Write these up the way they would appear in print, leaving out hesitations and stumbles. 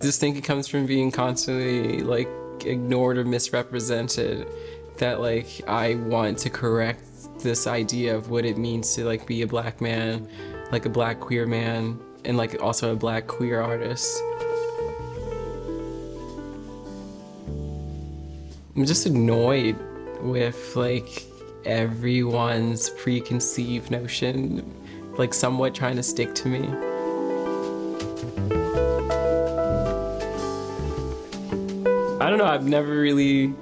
just think it comes from being constantly like ignored or misrepresented, that like I want to correct this idea of what it means to like be a black man, like a black queer man, and like also a black queer artist. I'm just annoyed with like everyone's preconceived notion like somewhat trying to stick to me. I don't know, I've never really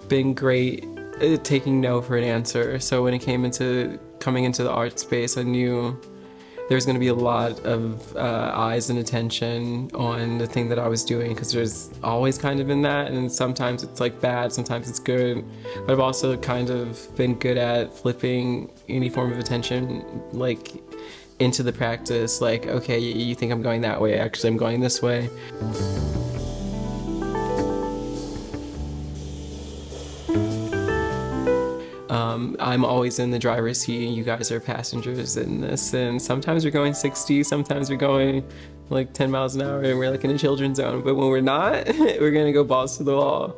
been great at taking no for an answer. So when it came into coming into the art space, I knew there was going to be a lot of eyes and attention on the thing that I was doing, because there's always kind of been that, and sometimes it's like bad, sometimes it's good. But I've also kind of been good at flipping any form of attention like into the practice, like, okay, you think I'm going that way, actually I'm going this way. I'm always in the driver's seat and you guys are passengers in this, and sometimes we're going 60, sometimes we're going like 10 miles an hour and we're like in a children's zone, but when we're not, we're gonna go balls to the wall.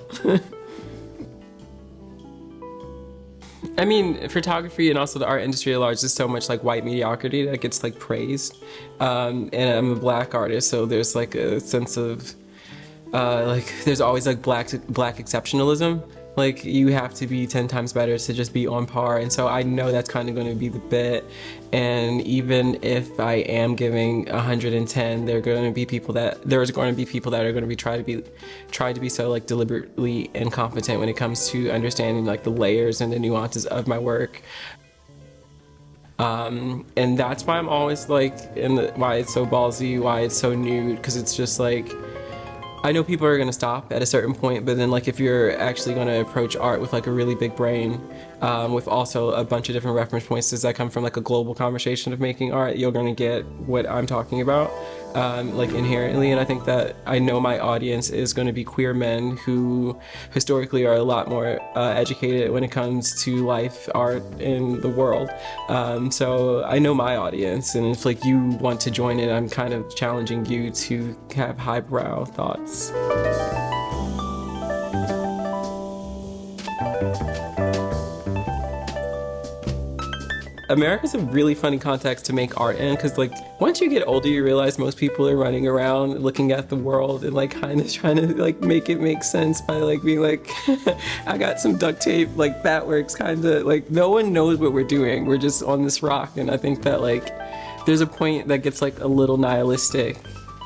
I mean, photography and also the art industry at large is so much like white mediocrity that gets like praised. And I'm a black artist, so there's like a sense of like there's always like black exceptionalism. Like you have to be 10 times better to just be on par, and so I know that's kind of going to be the bit. And even if I am giving 110, there's going to be people that are going to be try to be so like deliberately incompetent when it comes to understanding like the layers and the nuances of my work. And that's why I'm always like, why it's so ballsy, why it's so nude, because it's just like, I know people are gonna stop at a certain point, but then like if you're actually gonna approach art with like a really big brain, with also a bunch of different reference points that come from like a global conversation of making art, you're gonna get what I'm talking about, like inherently. And I think that I know my audience is gonna be queer men who historically are a lot more educated when it comes to life, art, in the world. So I know my audience, and if like you want to join it, I'm kind of challenging you to have highbrow thoughts. America's a really funny context to make art in, because like once you get older you realize most people are running around looking at the world and like kind of trying to like make it make sense by like being like I got some duct tape, like that works, kind of like no one knows what we're doing, we're just on this rock. And I think that like there's a point that gets like a little nihilistic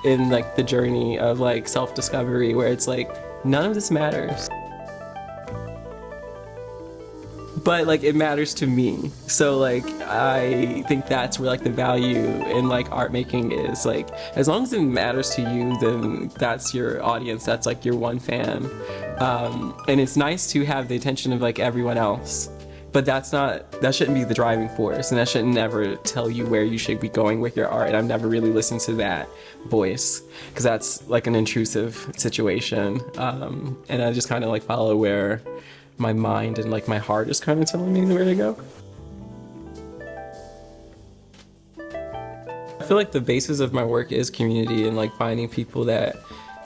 in like the journey of like self-discovery, where it's like none of this matters. But like it matters to me, so like I think that's where like the value in like art making is. Like as long as it matters to you, then that's your audience, that's like your one fan. And it's nice to have the attention of like everyone else, but that shouldn't be the driving force, and that should never tell you where you should be going with your art. And I've never really listened to that voice, because that's like an intrusive situation, and I just kind of like follow where my mind and like my heart is kind of telling me where to go. I feel like the basis of my work is community, and like finding people that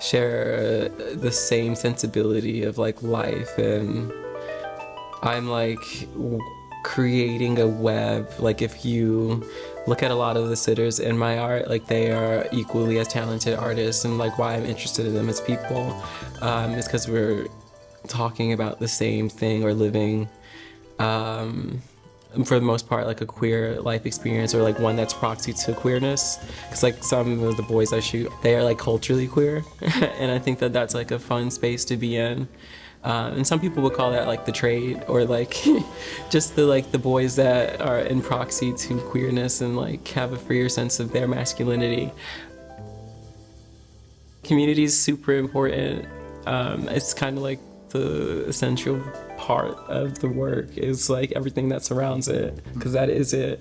share the same sensibility of like life. And I'm like creating a web. Like if you look at a lot of the sitters in my art, like they are equally as talented artists, and like why I'm interested in them as people is because we're talking about the same thing, or living for the most part like a queer life experience, or like one that's proxy to queerness. Because like some of the boys I shoot, they are like culturally queer and I think that that's like a fun space to be in. And some people would call that like the trade, or like just the boys that are in proxy to queerness and like have a freer sense of their masculinity. Community is super important. It's kind of like the essential part of the work is like everything that surrounds it, because that is it.